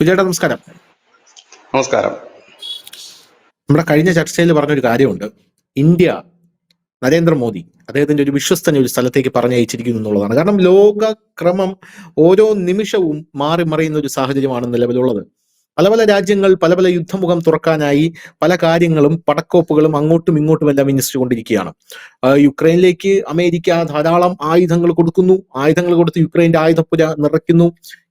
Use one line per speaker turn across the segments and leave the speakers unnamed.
സുജേട്ടാ നമസ്കാരം.
നമസ്കാരം.
നമ്മുടെ കഴിഞ്ഞ ചർച്ചയിൽ പറഞ്ഞൊരു കാര്യമുണ്ട്. ഇന്ത്യ നരേന്ദ്രമോദി അദ്ദേഹത്തിന്റെ ഒരു വിശ്വസ്തനെ ഒരു സ്ഥലത്തേക്ക് പറഞ്ഞയച്ചിരിക്കുന്നു എന്നുള്ളതാണ്. കാരണം ലോകക്രമം ഓരോ നിമിഷവും മാറി മറിയുന്ന ഒരു സാഹചര്യമാണ് നിലവിലുള്ളത്. പല പല രാജ്യങ്ങൾ പല പല യുദ്ധമുഖം തുറക്കാനായി പല കാര്യങ്ങളും പടക്കോപ്പുകളും അങ്ങോട്ടും ഇങ്ങോട്ടും എല്ലാം വിന്യസിച്ചുകൊണ്ടിരിക്കുകയാണ്. യുക്രൈനിലേക്ക് അമേരിക്ക ധാരാളം ആയുധങ്ങൾ കൊടുക്കുന്നു. ആയുധങ്ങൾ കൊടുത്ത് യുക്രൈന്റെ ആയുധപ്പുര നിറയ്ക്കുന്നു.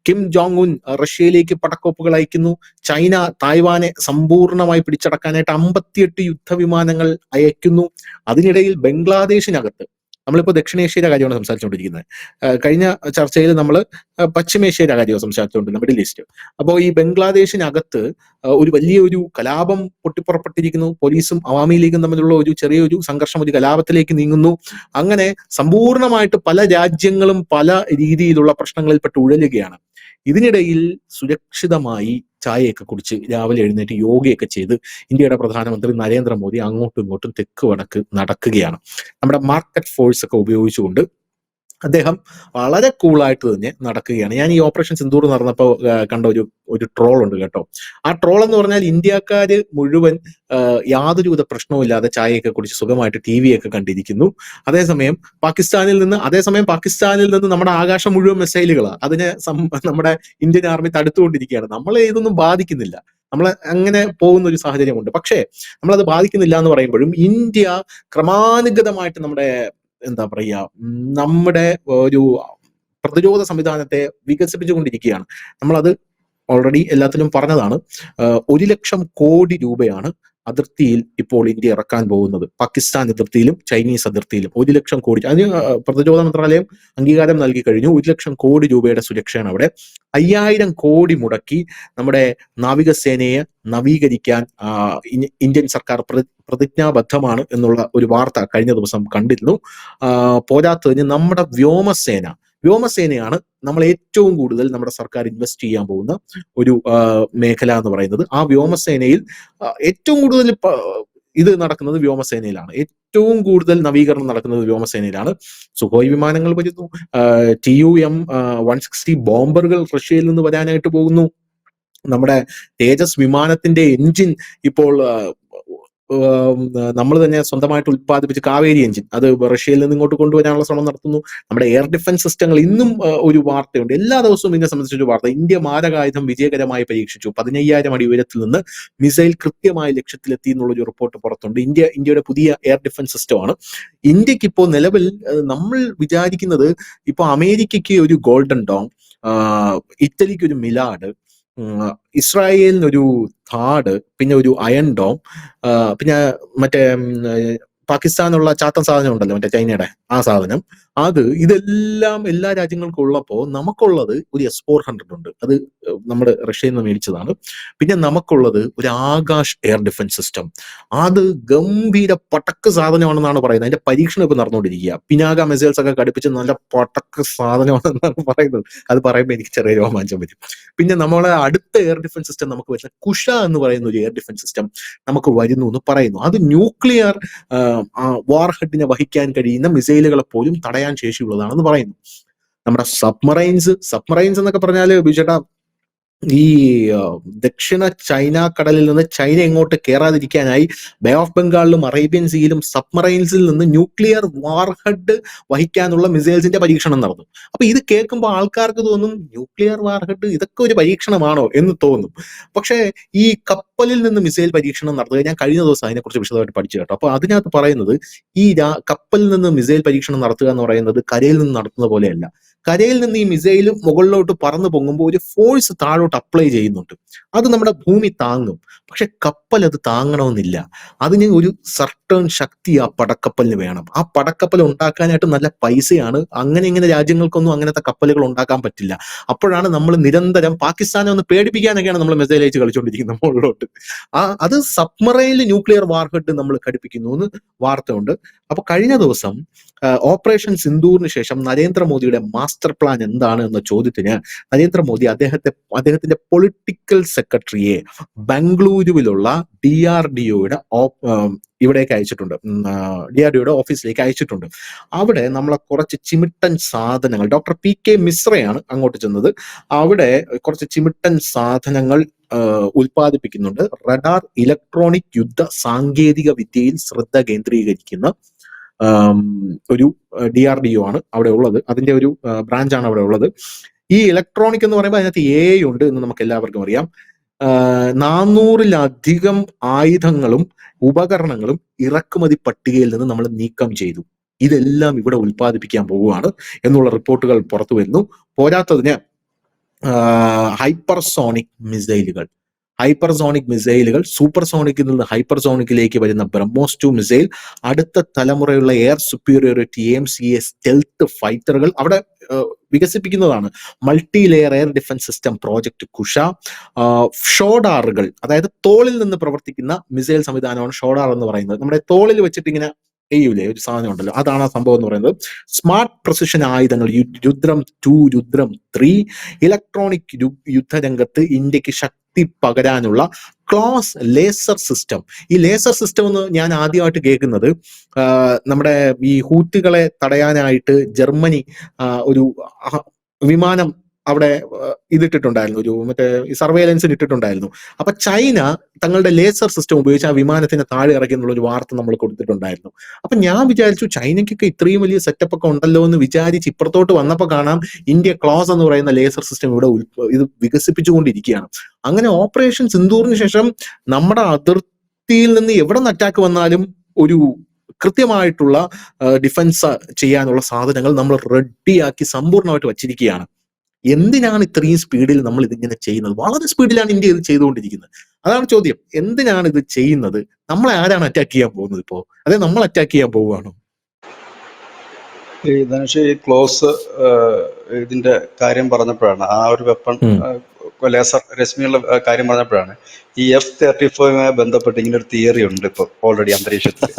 കിം ജോങ് ഉൻ റഷ്യയിലേക്ക് പടക്കോപ്പുകൾ അയക്കുന്നു. ചൈന തായ്വാനെ സമ്പൂർണ്ണമായി പിടിച്ചടക്കാനായിട്ട് 58 യുദ്ധവിമാനങ്ങൾ അയക്കുന്നു. അതിനിടയിൽ ബംഗ്ലാദേശിനകത്ത്, നമ്മളിപ്പോൾ ദക്ഷിണേഷ്യയുടെ കാര്യമാണ് സംസാരിച്ചുകൊണ്ടിരിക്കുന്നത്. കഴിഞ്ഞ ചർച്ചയിൽ നമ്മൾ പശ്ചിമേഷ്യയുടെ കാര്യമാണ് സംസാരിച്ചുകൊണ്ടിരുന്നത്, മിഡിൽ ഈസ്റ്റ്. അപ്പോൾ ഈ ബംഗ്ലാദേശിനകത്ത് ഒരു വലിയൊരു കലാപം പൊട്ടിപ്പുറപ്പെട്ടിരിക്കുന്നു. പോലീസും അവാമി ലീഗും തമ്മിലുള്ള ഒരു ചെറിയൊരു സംഘർഷം ഒരു കലാപത്തിലേക്ക് നീങ്ങുന്നു. അങ്ങനെ സമ്പൂർണ്ണമായിട്ട് പല രാജ്യങ്ങളും പല രീതിയിലുള്ള പ്രശ്നങ്ങളിൽപ്പെട്ട് ഉഴലുകയാണ്. ഇതിനിടയിൽ സുരക്ഷിതമായി ചായയൊക്കെ കുടിച്ച് രാവിലെ എഴുന്നേറ്റ് യോഗയൊക്കെ ചെയ്ത് ഇന്ത്യയുടെ പ്രധാനമന്ത്രി നരേന്ദ്രമോദി അങ്ങോട്ടും ഇങ്ങോട്ടും തെക്ക് വടക്ക് നടക്കുകയാണ്. നമ്മുടെ മാർക്കറ്റ് ഫോഴ്സ് ഒക്കെ ഉപയോഗിച്ചുകൊണ്ട് അദ്ദേഹം വളരെ കൂളായിട്ട് തന്നെ നടക്കുകയാണ്. ഞാൻ ഈ ഓപ്പറേഷൻ സിന്ദൂർ നടന്നപ്പോൾ കണ്ട ഒരു ട്രോൾ ഉണ്ട് കേട്ടോ. ആ ട്രോൾ എന്ന് പറഞ്ഞാൽ ഇന്ത്യക്കാര് മുഴുവൻ യാതൊരുവിധ പ്രശ്നവുമില്ലാതെ ചായയൊക്കെ കുടിച്ച് സുഖമായിട്ട് TV ഒക്കെ കണ്ടിരിക്കുന്നു. അതേസമയം പാകിസ്ഥാനിൽ നിന്ന് നമ്മുടെ ആകാശം മുഴുവൻ മിസൈലുകളാണ്. അതിനെ നമ്മുടെ ഇന്ത്യൻ ആർമി തടുത്തുകൊണ്ടിരിക്കുകയാണ്. നമ്മളെ ഇതൊന്നും ബാധിക്കുന്നില്ല. നമ്മൾ അങ്ങനെ പോകുന്ന ഒരു സാഹചര്യമുണ്ട്. പക്ഷേ നമ്മളത് ബാധിക്കുന്നില്ല എന്ന് പറയുമ്പോഴും ഇന്ത്യ ക്രമാനുഗതമായിട്ട് എന്താ പറയുക, നമ്മുടെ ഒരു പ്രതിരോധ സംവിധാനത്തെ വികസിപ്പിച്ചുകൊണ്ടിരിക്കുകയാണ്. നമ്മളത് ഓൾറെഡി എല്ലാത്തിലും പറഞ്ഞതാണ്. 1 ലക്ഷം കോടി രൂപയാണ് അതിർത്തിയിൽ ഇപ്പോൾ ഇന്ത്യ ഇറക്കാൻ പോകുന്നത്. പാകിസ്ഥാൻ അതിർത്തിയിലും ചൈനീസ് അതിർത്തിയിലും 1 ലക്ഷം കോടി. അതിന് പ്രതിരോധ മന്ത്രാലയം അംഗീകാരം നൽകി കഴിഞ്ഞു. 1 ലക്ഷം കോടി രൂപയുടെ സുരക്ഷയാണ് അവിടെ. 5000 കോടി മുടക്കി നമ്മുടെ നാവികസേനയെ നവീകരിക്കാൻ ഇന്ത്യൻ സർക്കാർ പ്രതിജ്ഞാബദ്ധമാണ് എന്നുള്ള ഒരു വാർത്ത കഴിഞ്ഞ ദിവസം കണ്ടിരുന്നു. പോരാത്തതിന് നമ്മുടെ വ്യോമസേനയാണ് നമ്മൾ ഏറ്റവും കൂടുതൽ നമ്മുടെ സർക്കാർ ഇൻവെസ്റ്റ് ചെയ്യാൻ പോകുന്ന ഒരു മേഖല എന്ന് പറയുന്നത്. ആ വ്യോമസേനയിൽ ഏറ്റവും കൂടുതൽ ഇത് നടക്കുന്നത് വ്യോമസേനയിലാണ്. ഏറ്റവും കൂടുതൽ നവീകരണം നടക്കുന്നത് വ്യോമസേനയിലാണ്. സുഖോയ് വിമാനങ്ങൾ വരുന്നു. TUM-160 ബോംബറുകൾ റഷ്യയിൽ നിന്ന് വരാനായിട്ട് പോകുന്നു. നമ്മുടെ തേജസ് വിമാനത്തിന്റെ എഞ്ചിൻ ഇപ്പോൾ നമ്മൾ തന്നെ സ്വന്തമായിട്ട് ഉത്പാദിപ്പിച്ച് കാവേരി എഞ്ചിൻ അത് റഷ്യയിൽ നിന്ന് ഇങ്ങോട്ട് കൊണ്ടുവരാനുള്ള ശ്രമം നടത്തുന്നു. നമ്മുടെ എയർ ഡിഫൻസ് സിസ്റ്റങ്ങൾ ഇന്നും ഒരു വാർത്തയുണ്ട്. എല്ലാ ദിവസവും ഇതിനെ സംബന്ധിച്ചൊരു വാർത്ത. ഇന്ത്യ മാരകായുധം വിജയകരമായി പരീക്ഷിച്ചു. 15,000 അടി ഉയരത്തിൽ നിന്ന് മിസൈൽ കൃത്യമായ ലക്ഷ്യത്തിലെത്തി എന്നുള്ളൊരു റിപ്പോർട്ട് പുറത്തുണ്ട്. ഇന്ത്യയുടെ പുതിയ എയർ ഡിഫൻസ് സിസ്റ്റമാണ്. ഇന്ത്യക്ക് ഇപ്പോൾ നിലവിൽ നമ്മൾ വിചാരിക്കുന്നത്, ഇപ്പോൾ അമേരിക്കയ്ക്ക് ഒരു ഗോൾഡൻ ഡോം, ഇറ്റലിക്ക് ഒരു മിലാഡ്, ഇസ്രായേലിനൊരു താഡ്, പിന്നെ ഒരു അയൺ ഡോം, പിന്നെ മറ്റേ പാകിസ്ഥാനുള്ള ചാത്തൻ സാധനം ഉണ്ടല്ലോ, മറ്റേ ചൈനയുടെ ആ സാധനം, ഇതെല്ലാം എല്ലാ രാജ്യങ്ങൾക്കും ഉള്ളപ്പോൾ നമുക്കുള്ളത് ഒരു S-400 ഉണ്ട്. അത് നമ്മുടെ റഷ്യയിൽ നിന്ന് മേടിച്ചതാണ്. പിന്നെ നമുക്കുള്ളത് ഒരു ആകാശ് എയർ ഡിഫൻസ് സിസ്റ്റം. അത് ഗംഭീര പടക്ക് സാധനമാണെന്നാണ് പറയുന്നത്. അതിന്റെ പരീക്ഷണം ഇപ്പൊ നടന്നുകൊണ്ടിരിക്കുക. പിനാക മിസൈൽസ് ഒക്കെ ഘടിപ്പിച്ച് നല്ല പടക്ക് സാധനമാണെന്നാണ് പറയുന്നത്. അത് പറയുമ്പോൾ എനിക്ക് ചെറിയ രോമാഞ്ചം വരും. പിന്നെ നമ്മളെ അടുത്ത എയർ ഡിഫൻസ് സിസ്റ്റം നമുക്ക് വരുന്ന കുഷ എന്ന് പറയുന്ന ഒരു എയർ ഡിഫൻസ് സിസ്റ്റം നമുക്ക് വരുന്നു എന്ന് പറയുന്നു. അത് ന്യൂക്ലിയർ വാർഹെഡിനെ വഹിക്കാൻ കഴിയുന്ന മിസൈലുകളെ പോലും തടയാൻ ശേഷിയുള്ളതാണെന്ന് പറയുന്നു. നമ്മുടെ സബ്മറൈൻസ് എന്നൊക്കെ പറഞ്ഞാല് ബിജേട്ടാ, ഈ ദക്ഷിണ ചൈന കടലിൽ നിന്ന് ചൈന ഇങ്ങോട്ട് കയറാതിരിക്കാനായി ബേ ഓഫ് ബംഗാളിലും അറേബ്യൻ സീയിലും സബ്മറൈൻസിൽ നിന്ന് ന്യൂക്ലിയർ വാർഹെഡ് വഹിക്കാനുള്ള മിസൈൽസിന്റെ പരീക്ഷണം നടന്നു. അപ്പൊ ഇത് കേൾക്കുമ്പോൾ ആൾക്കാർക്ക് തോന്നും ന്യൂക്ലിയർ വാർഹെഡ് ഇതൊക്കെ ഒരു പരീക്ഷണമാണോ എന്ന് തോന്നും. പക്ഷേ ഈ കപ്പലിൽ നിന്ന് മിസൈൽ പരീക്ഷണം നടത്തുക, ഞാൻ കഴിഞ്ഞ ദിവസം അതിനെക്കുറിച്ച് വിശദമായിട്ട് പഠിച്ചു കേട്ടോ. അപ്പൊ അതിനകത്ത് പറയുന്നത് ഈ കപ്പലിൽ നിന്ന് മിസൈൽ പരീക്ഷണം നടത്തുക എന്ന് പറയുന്നത് കരയിൽ നിന്ന് നടത്തുന്ന പോലെയല്ല. കരയിൽ നിന്ന് ഈ മിസൈൽ മുകളിലോട്ട് പറന്നു പൊങ്ങുമ്പോൾ ഒരു ഫോഴ്സ് താഴോട്ട് അപ്ലൈ ചെയ്യുന്നുണ്ട്. അത് നമ്മുടെ ഭൂമി താങ്ങും. പക്ഷെ കപ്പൽ അത് താങ്ങണമെന്നില്ല. അതിന് ഒരു സർട്ടൺ ശക്തി ആ പടക്കപ്പലിന് വേണം. ആ പടക്കപ്പൽ ഉണ്ടാക്കാനായിട്ട് നല്ല പൈസയാണ്. ഇങ്ങനെ രാജ്യങ്ങൾക്കൊന്നും അങ്ങനത്തെ കപ്പലുകൾ ഉണ്ടാക്കാൻ പറ്റില്ല. അപ്പോഴാണ് നമ്മൾ നിരന്തരം പാകിസ്ഥാനെ ഒന്ന് പേടിപ്പിക്കാനൊക്കെയാണ് നമ്മൾ മിസൈൽ അയച്ച് കളിച്ചുകൊണ്ടിരിക്കുന്നത് മുകളിലോട്ട്. അത് സബ്മറൈനിൽ ന്യൂക്ലിയർ വാർഹെഡ് നമ്മൾ ഘടിപ്പിക്കുന്നു എന്ന് വാർത്തയുണ്ട്. അപ്പൊ കഴിഞ്ഞ ദിവസം ഓപ്പറേഷൻ സിന്ദൂറിന് ശേഷം നരേന്ദ്രമോദിയുടെ മാസ്റ്റർ പ്ലാൻ എന്താണ് എന്ന ചോദ്യത്തിന് നരേന്ദ്രമോദി അദ്ദേഹത്തിന്റെ പൊളിറ്റിക്കൽ സെക്രട്ടറിയെ ബംഗളൂരുവിലുള്ള DRDOയുടെ ഇവിടേക്ക് അയച്ചിട്ടുണ്ട്. DRDOയുടെ ഓഫീസിലേക്ക് അയച്ചിട്ടുണ്ട്. അവിടെ നമ്മളെ കുറച്ച് ചിമിട്ടൻ സാധനങ്ങൾ, ഡോക്ടർ PK മിശ്രയാണ് അങ്ങോട്ട് ചെന്നത്. അവിടെ കുറച്ച് ചിമിട്ടൻ സാധനങ്ങൾ ഉൽപ്പാദിപ്പിക്കുന്നുണ്ട്. റഡാർ ഇലക്ട്രോണിക് യുദ്ധ സാങ്കേതിക വിദ്യയിൽ ശ്രദ്ധ കേന്ദ്രീകരിക്കുന്ന ഒരു DRDO ആണ് അവിടെ ഉള്ളത്. അതിന്റെ ഒരു ബ്രാഞ്ചാണ് അവിടെ ഉള്ളത്. ഈ ഇലക്ട്രോണിക് എന്ന് പറയുമ്പോൾ അതിനകത്ത് AI ഉണ്ട് എന്ന് നമുക്ക് എല്ലാവർക്കും അറിയാം. 400-ലധികം ആയുധങ്ങളും ഉപകരണങ്ങളും ഇറക്കുമതി പട്ടികയിൽ നിന്ന് നമ്മൾ നീക്കം ചെയ്തു. ഇതെല്ലാം ഇവിടെ ഉൽപ്പാദിപ്പിക്കാൻ പോവുകയാണ് എന്നുള്ള റിപ്പോർട്ടുകൾ പുറത്തു വരുന്നു. പോരാത്തതിന് ഹൈപ്പർസോണിക് മിസൈലുകൾ, സൂപ്പർസോണിക്കിൽ നിന്ന് ഹൈപ്പർസോണിക്കിലേക്ക് വരുന്ന ബ്രഹ്മോസ് 2 മിസൈൽ, അടുത്ത തലമുറയുള്ള എയർ സുപ്പീരിയോറിറ്റി AMCA സ്റ്റെൽത്ത് ഫൈറ്ററുകൾ അവിടെ വികസിപ്പിക്കുന്നതാണ്. Multi layer air defence system project Kusha, ഷോഡാറുകൾ, അതായത് തോളിൽ നിന്ന് പ്രവർത്തിക്കുന്ന മിസൈൽ സംവിധാനമാണ് ഷോഡാർ എന്ന് പറയുന്നത്. നമ്മുടെ തോളിൽ വെച്ചിട്ട് ഇങ്ങനെ ചെയ്യൂലേ ഒരു സാധനം ഉണ്ടല്ലോ, അതാണ് ആ സംഭവം എന്ന് പറയുന്നത്. സ്മാർട്ട് പ്രസിഷൻ ആയുധങ്ങൾ, രുദ്രം 2, രുദ്രം 3, ഇലക്ട്രോണിക് യുദ്ധരംഗത്ത് ഇന്ത്യക്ക് ശക്തി പകരാനുള്ള ക്ലോസ് ലേസർ സിസ്റ്റം. ഈ ലേസർ സിസ്റ്റം എന്ന് ഞാൻ ആദ്യമായിട്ട് കേൾക്കുന്നത് നമ്മുടെ ഈ ഹൂത്തികളെ തടയാനായിട്ട് ജർമ്മനി ഒരു വിമാനം അവിടെ ഇതിട്ടിട്ടുണ്ടായിരുന്നു, ഒരു മറ്റേ സർവേലൻസിന് ഇട്ടിട്ടുണ്ടായിരുന്നു. അപ്പൊ ചൈന തങ്ങളുടെ ലേസർ സിസ്റ്റം ഉപയോഗിച്ച് ആ വിമാനത്തിന് താഴെ ഇറക്കി എന്നുള്ള ഒരു വാർത്ത നമ്മൾ കൊടുത്തിട്ടുണ്ടായിരുന്നു. അപ്പൊ ഞാൻ വിചാരിച്ചു ചൈനയ്ക്കൊക്കെ ഇത്രയും വലിയ സെറ്റപ്പ് ഒക്കെ ഉണ്ടല്ലോ എന്ന് വിചാരിച്ച് ഇപ്പുറത്തോട്ട് വന്നപ്പോൾ കാണാം ഇന്ത്യ ക്ലോസ് എന്ന് പറയുന്ന ലേസർ സിസ്റ്റം ഇവിടെ ഇത് വികസിപ്പിച്ചുകൊണ്ടിരിക്കുകയാണ്. അങ്ങനെ ഓപ്പറേഷൻ സിന്ദൂറിന് ശേഷം നമ്മുടെ അതിർത്തിയിൽ നിന്ന് എവിടെ നിന്ന് അറ്റാക്ക് വന്നാലും ഒരു കൃത്യമായിട്ടുള്ള ഡിഫൻസ് ചെയ്യാനുള്ള സാധനങ്ങൾ നമ്മൾ റെഡിയാക്കി സമ്പൂർണ്ണമായിട്ട് വച്ചിരിക്കുകയാണ്. എന്തിനാണ് ഇത്രയും സ്പീഡിൽ നമ്മൾ ഇതിങ്ങനെ ചെയ്യുന്നത്? വളരെ സ്പീഡിലാണ് ഇന്ത്യ ഇത് ചെയ്തുകൊണ്ടിരിക്കുന്നത്. അതാണ് ചോദ്യം. എന്തിനാണ് ഇത് ചെയ്യുന്നത്? നമ്മളെ ആരാണ് അറ്റാക്ക് ചെയ്യാൻ പോകുന്നത് ഇപ്പോ? അതെ, നമ്മൾ അറ്റാക്ക് ചെയ്യാൻ പോവുകയാണോ?
ഈ ധനുഷ് ഈ ക്ലോസ് ഇതിന്റെ കാര്യം പറഞ്ഞപ്പോഴാണ്, ആ ഒരു വെപ്പൺ ലേസർ രശ്മിയുള്ള കാര്യം പറഞ്ഞപ്പോഴാണ് ഈ F-35 ബന്ധപ്പെട്ട് ഇങ്ങനെ ഒരു തിയറി ഉണ്ട് ഇപ്പൊ ഓൾറെഡി അന്തരീക്ഷത്തിൽ.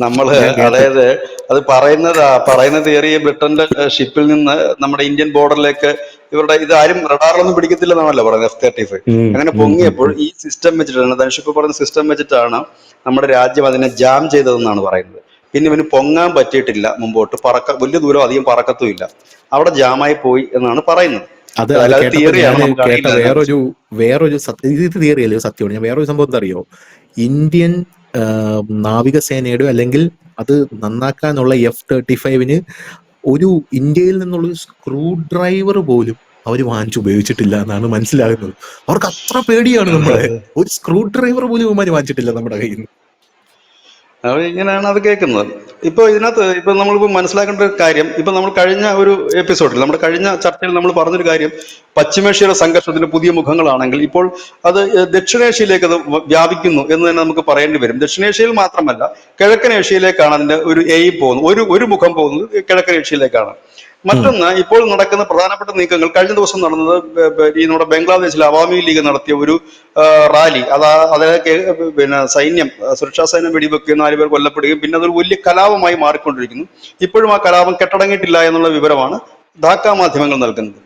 നമ്മള് അതായത് അത് പറയുന്ന തിയറി ബ്രിട്ടന്റെ ഷിപ്പിൽ നിന്ന് നമ്മുടെ ഇന്ത്യൻ ബോർഡറിലേക്ക് ഇവരുടെ ഇത് ആരും റഡാറിലൊന്നും പിടിക്കത്തില്ലെന്നാണല്ലോ പറയുന്നത്. F-35 അങ്ങനെ പൊങ്ങിയപ്പോൾ ഈ സിസ്റ്റം വെച്ചിട്ടാണ്, ധനുഷ് ഇപ്പൊ പറയുന്ന സിസ്റ്റം വെച്ചിട്ടാണ് നമ്മുടെ രാജ്യം അതിനെ ജാം ചെയ്തതെന്നാണ് പറയുന്നത്. പിന്നെ ഇവന് പൊങ്ങാൻ പറ്റിയിട്ടില്ല, മുമ്പോട്ട് വലിയ ദൂരം അധികം പറക്കത്തുമില്ല, അവിടെ ജാമായി പോയി എന്നാണ് പറയുന്നത്.
അത് കേട്ട വേറൊരു തിയറിയല്ലേ സത്യമാണ്. ഞാൻ വേറൊരു സംഭവം എന്താ അറിയോ, ഇന്ത്യൻ നാവികസേനയുടെ അല്ലെങ്കിൽ അത് നന്നാക്കാനുള്ള F-35 ഒരു ഇന്ത്യയിൽ നിന്നുള്ള സ്ക്രൂ ഡ്രൈവർ പോലും അവർ ഉപയോഗിച്ചിട്ടില്ല എന്നാണ് മനസ്സിലാകുന്നത്. അവർക്ക് അത്ര പേടിയാണ് നമ്മളെ. ഒരു സ്ക്രൂ ഡ്രൈവർ പോലും വാങ്ങിച്ചിട്ടില്ല നമ്മുടെ കയ്യിൽ നിന്ന്.
ഇങ്ങനെയാണ് അത് കേൾക്കുന്നത്. ഇപ്പൊ ഇതിനകത്ത് ഇപ്പൊ നമ്മളിപ്പോ മനസ്സിലാക്കേണ്ട ഒരു കാര്യം, ഇപ്പൊ നമ്മൾ കഴിഞ്ഞ ഒരു എപ്പിസോഡിൽ, നമ്മുടെ കഴിഞ്ഞ ചർച്ചയിൽ നമ്മൾ പറഞ്ഞൊരു കാര്യം, പശ്ചിമേഷ്യയുടെ സംഘർഷത്തിന് പുതിയ മുഖങ്ങളാണെങ്കിൽ ഇപ്പോൾ അത് ദക്ഷിണേഷ്യയിലേക്ക് അത് വ്യാപിക്കുന്നു എന്ന് തന്നെ നമുക്ക് പറയേണ്ടി വരും. ദക്ഷിണേഷ്യയിൽ മാത്രമല്ല, കിഴക്കൻ ഏഷ്യയിലേക്കാണ് അതിന്റെ ഒരു എയിം പോകുന്നത്, ഒരു മുഖം പോകുന്നത് കിഴക്കൻ ഏഷ്യയിലേക്കാണ്. മറ്റൊന്ന്, ഇപ്പോൾ നടക്കുന്ന പ്രധാനപ്പെട്ട നീക്കങ്ങൾ, കഴിഞ്ഞ ദിവസം നടന്നത് ഈ നമ്മുടെ ബംഗ്ലാദേശിൽ അവാമി ലീഗ് നടത്തിയ ഒരു റാലി, അതായത് പിന്നെ സുരക്ഷാ സൈന്യം വെടിവെക്കുകയും 4 പേർ കൊല്ലപ്പെടുകയും പിന്നെ അതൊരു വലിയ കലാപമായി മാറിക്കൊണ്ടിരിക്കുന്നു. ഇപ്പോഴും ആ കലാപം കെട്ടടങ്ങിയിട്ടില്ല എന്നുള്ള വിവരമാണ് ധാക്ക മാധ്യമങ്ങൾ നൽകുന്നത്.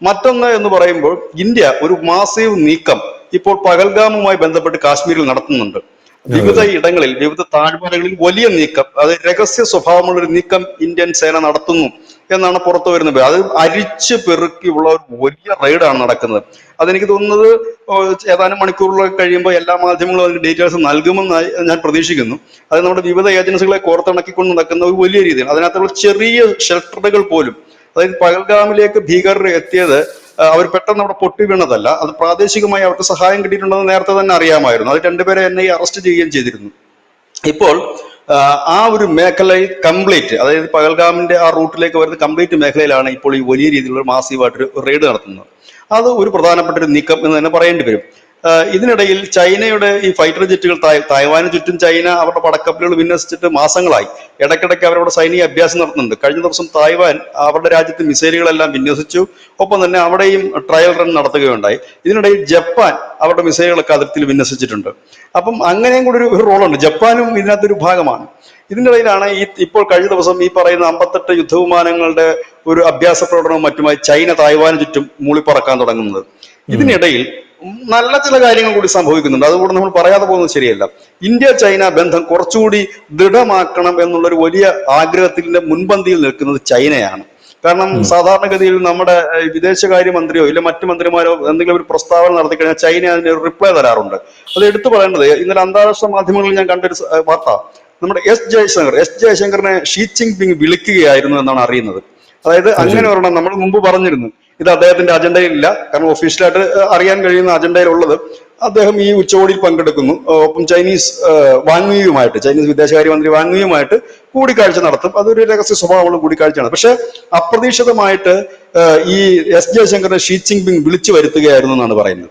മറ്റൊന്ന് എന്ന് പറയുമ്പോൾ, ഇന്ത്യ ഒരു മാസീവ് നീക്കം ഇപ്പോൾ പഹൽഗാമുമായി ബന്ധപ്പെട്ട് കാശ്മീരിൽ നടത്തുന്നുണ്ട്. വിവിധ ഇടങ്ങളിൽ, വിവിധ താഴ്വരകളിൽ വലിയ നീക്കം, അത് രഹസ്യ സ്വഭാവമുള്ള ഒരു നീക്കം ഇന്ത്യൻ സേന നടത്തുന്നു എന്നാണ് പുറത്തു വരുന്നത്. അത് അരിച്ചു പെറുക്കിയുള്ള ഒരു വലിയ റെയ്ഡാണ് നടക്കുന്നത്. അതെനിക്ക് തോന്നുന്നത് ഏതാനും മണിക്കൂറുകൾ കഴിയുമ്പോൾ എല്ലാ മാധ്യമങ്ങളും അതിന്റെ ഡീറ്റെയിൽസ് നൽകുമെന്ന് ഞാൻ പ്രതീക്ഷിക്കുന്നു. അത് നമ്മുടെ വിവിധ ഏജൻസികളെ കോർത്തിണക്കിക്കൊണ്ട് നടക്കുന്ന ഒരു വലിയ രീതിയിൽ, അതിനകത്തുള്ള ചെറിയ ഷെൽട്ടറുകൾ പോലും, അതായത് പഹൽഗാമിലേക്ക് ഭീകരർ എത്തിയത് അവർ പെട്ടെന്ന് അവിടെ പൊട്ടി വീണതല്ല, അത് പ്രാദേശികമായി അവർക്ക് സഹായം കിട്ടിയിട്ടുണ്ടെന്ന് നേരത്തെ തന്നെ അറിയാമായിരുന്നു. അത് 2 പേരെ NIA അറസ്റ്റ് ചെയ്യുകയും ചെയ്തിരുന്നു. ഇപ്പോൾ ആ ഒരു മേഖലയിൽ കംപ്ലീറ്റ്, അതായത് പഹൽഗാമിന്റെ ആ റൂട്ടിലേക്ക് വരുന്ന കംപ്ലീറ്റ് മേഖലയിലാണ് ഇപ്പോൾ ഈ വലിയ രീതിയിലുള്ള മാസീവായിട്ടൊരു റെയ്ഡ് നടത്തുന്നത്. അത് ഒരു പ്രധാനപ്പെട്ട ഒരു നീക്കം എന്ന് തന്നെ പറയേണ്ടി വരും. ഇതിനിടയിൽ ചൈനയുടെ ഈ ഫൈറ്റർ ജെറ്റുകൾ തായ്വാന് ചുറ്റും ചൈന അവരുടെ പടക്കപ്പലുകൾ വിന്യസിച്ചിട്ട് മാസങ്ങളായി. ഇടയ്ക്കിടയ്ക്ക് അവരവിടെ സൈനിക അഭ്യാസം നടത്തുന്നുണ്ട്. കഴിഞ്ഞ ദിവസം തായ്വാൻ അവരുടെ രാജ്യത്ത് മിസൈലുകളെല്ലാം വിന്യസിച്ചു. ഒപ്പം തന്നെ അവിടെയും ട്രയൽ റൺ നടത്തുകയുണ്ടായി. ഇതിനിടയിൽ ജപ്പാൻ അവരുടെ മിസൈലുകളൊക്കെ അതിർത്തിയിൽ വിന്യസിച്ചിട്ടുണ്ട്. അപ്പം അങ്ങനെയും കൂടി ഒരു റോളുണ്ട്. ജപ്പാനും ഇതിനകത്തൊരു ഭാഗമാണ്. ഇതിന്റെ ഇടയിലാണ് ഇപ്പോൾ കഴിഞ്ഞ ദിവസം ഈ പറയുന്ന 58 യുദ്ധവിമാനങ്ങളുടെ ഒരു അഭ്യാസ പ്രകടനവും മറ്റുമായി ചൈന തായ്വാന് ചുറ്റും മൂളിപ്പറക്കാൻ തുടങ്ങുന്നത്. ഇതിനിടയിൽ നല്ല ചില കാര്യങ്ങൾ കൂടി സംഭവിക്കുന്നുണ്ട്. അതുകൂടെ നമ്മൾ പറയാതെ പോകുന്നത് ശരിയല്ല. ഇന്ത്യ ചൈന ബന്ധം കുറച്ചുകൂടി ദൃഢമാക്കണം എന്നുള്ളൊരു വലിയ ആഗ്രഹത്തിന്റെ മുൻപന്തിയിൽ നിൽക്കുന്നത് ചൈനയാണ്. കാരണം സാധാരണഗതിയിൽ നമ്മുടെ വിദേശകാര്യമന്ത്രിയോ ഇല്ല മറ്റു മന്ത്രിമാരോ എന്തെങ്കിലും ഒരു പ്രസ്താവന നടത്തി കഴിഞ്ഞാൽ ചൈന അതിന് ഒരു റിപ്ലൈ തരാറുണ്ട്. അത് എടുത്തു പറയേണ്ടത്, ഇന്നലെ അന്താരാഷ്ട്ര മാധ്യമങ്ങളിൽ ഞാൻ കണ്ടൊരു വാർത്ത, നമ്മുടെ എസ് ജയശങ്കറിനെ ഷീ ജിൻപിങ് വിളിക്കുകയായിരുന്നു എന്നാണ് അറിയുന്നത്. അതായത് അങ്ങനെ ഒരെണ്ണം നമ്മൾ മുമ്പ് പറഞ്ഞിരുന്നു, ഇത് അദ്ദേഹത്തിന്റെ അജണ്ടയിലില്ല. കാരണം ഒഫീഷ്യലായിട്ട് അറിയാൻ കഴിയുന്ന അജണ്ടയിലുള്ളത് അദ്ദേഹം ഈ ഉച്ചകോടിയിൽ പങ്കെടുക്കുന്നു, ഒപ്പം ചൈനീസ് വിദേശകാര്യമന്ത്രി വാങ്വിയുമായിട്ട് കൂടിക്കാഴ്ച നടത്തും. അതൊരു രഹസ്യ സ്വഭാവമുള്ള കൂടിക്കാഴ്ചയാണ്. പക്ഷെ അപ്രതീക്ഷിതമായിട്ട് ഈ എസ് ജയശങ്കറിനെ ഷീ ജിൻപിങ് വിളിച്ചു വരുത്തുകയായിരുന്നു എന്നാണ് പറയുന്നത്,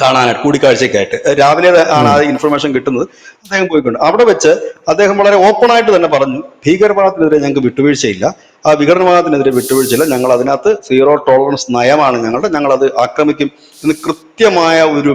കാണാനായിട്ട്, കൂടിക്കാഴ്ചയ്ക്കായിട്ട്. രാവിലെ ആണ് ആ ഇൻഫർമേഷൻ കിട്ടുന്നത്. അദ്ദേഹം പോയിക്കൊണ്ട് അവിടെ വെച്ച് അദ്ദേഹം വളരെ ഓപ്പൺ ആയിട്ട് തന്നെ പറഞ്ഞു, ഭീകരവാദത്തിനെതിരെ ഞങ്ങൾക്ക് വിട്ടുവീഴ്ചയില്ല, ആ വിഘടനവാദത്തിനെതിരെ വിട്ടുവീഴ്ചയില്ല, ഞങ്ങൾ അതിനകത്ത് സീറോ ടോളറൻസ് നയമാണ് ഞങ്ങൾ അത് ആക്രമിക്കും എന്ന് കൃത്യമായ ഒരു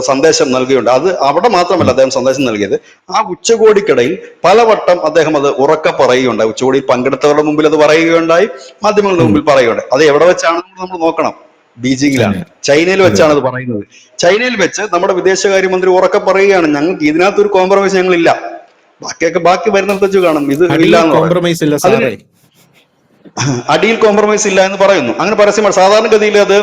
സന്ദേശം നൽകിയുണ്ട്. അത് അവിടെ മാത്രമല്ല അദ്ദേഹം സന്ദേശം നൽകിയത്, ആ ഉച്ചകോടിക്കിടയിൽ പലവട്ടം അദ്ദേഹം അത് ഉറക്കെ പറയുകയുണ്ടായി. ഉച്ചകോടിയിൽ പങ്കെടുത്തവരുടെ മുമ്പിൽ അത് പറയുകയുണ്ടായി, മാധ്യമങ്ങളുടെ മുമ്പിൽ പറയുകയുണ്ടായി. അത് എവിടെ വെച്ചാണെന്ന് നമ്മൾ നോക്കണം. ബീജിംഗിലാണ്, ചൈനയിൽ വെച്ചാണ് അത് പറയുന്നത്. ചൈനയിൽ വെച്ച് നമ്മുടെ വിദേശകാര്യമന്ത്രി ഉറക്കെ പറയുകയാണ്, ഞങ്ങൾക്ക് ഇതിനകത്തൊരു കോംപ്രമൈസ് ഞങ്ങളില്ല, ബാക്കി വരുന്നിടത്ത് വെച്ച് കാണും, ഇത് ഇല്ല എന്ന് പറയുന്നു. അടിയിൽ കോംപ്രമൈസ് ഇല്ല എന്ന് പറയുന്നു. അങ്ങനെ പരസ്യമാണ്. സാധാരണഗതിയിൽ അത്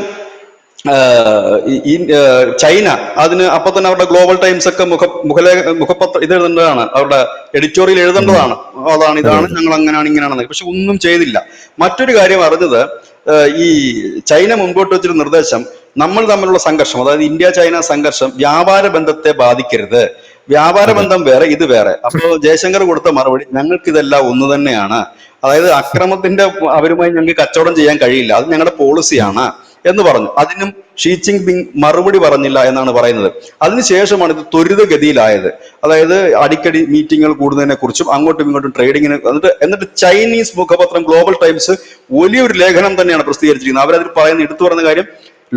ചൈന അതിന് അപ്പൊ തന്നെ അവരുടെ ഗ്ലോബൽ ടൈംസ് ഒക്കെ മുഖപത്രം ഇത് എഴുതേണ്ടതാണ്, അവരുടെ എഡിറ്റോറിയൽ എഴുതേണ്ടതാണ്, ഇതാണ് ഞങ്ങൾ അങ്ങനെയാണ് ഇങ്ങനെയാണെന്ന്. പക്ഷെ ഒന്നും ചെയ്തില്ല. മറ്റൊരു കാര്യം അറിഞ്ഞത്, ഈ ചൈന മുൻപോട്ട് വെച്ചൊരു നിർദ്ദേശം, നമ്മൾ തമ്മിലുള്ള സംഘർഷം, അതായത് ഇന്ത്യ ചൈന സംഘർഷം വ്യാപാര ബന്ധത്തെ ബാധിക്കരുത്, വ്യാപാര ബന്ധം വേറെ, ഇത് വേറെ. അപ്പോൾ ജയശങ്കർ കൊടുത്ത മറുപടി, ഞങ്ങൾക്ക് ഇതെല്ലാം ഒന്ന് തന്നെയാണ്, അതായത് അക്രമത്തിന്റെ അവരുമായി ഞങ്ങൾക്ക് കച്ചവടം ചെയ്യാൻ കഴിയില്ല, അത് ഞങ്ങളുടെ പോളിസിയാണ് എന്ന് പറഞ്ഞു. അതിനും ഷീ ജിൻപിങ് മറുപടി പറഞ്ഞില്ല എന്നാണ് പറയുന്നത്. അതിനുശേഷമാണ് ഇത് ത്വരിതഗതിയിലായത്. അതായത് അടിക്കടി മീറ്റിങ്ങുകൾ കൂടുന്നതിനെ കുറിച്ചും അങ്ങോട്ടും ഇങ്ങോട്ടും ട്രേഡിങ്ങിനെ എന്നിട്ട് ചൈനീസ് മുഖപത്രം ഗ്ലോബൽ ടൈംസ് വലിയൊരു ലേഖനം തന്നെയാണ് പ്രസിദ്ധീകരിച്ചിരിക്കുന്നത്. അവരതിൽ പറയുന്ന എടുത്തു പറഞ്ഞ കാര്യം,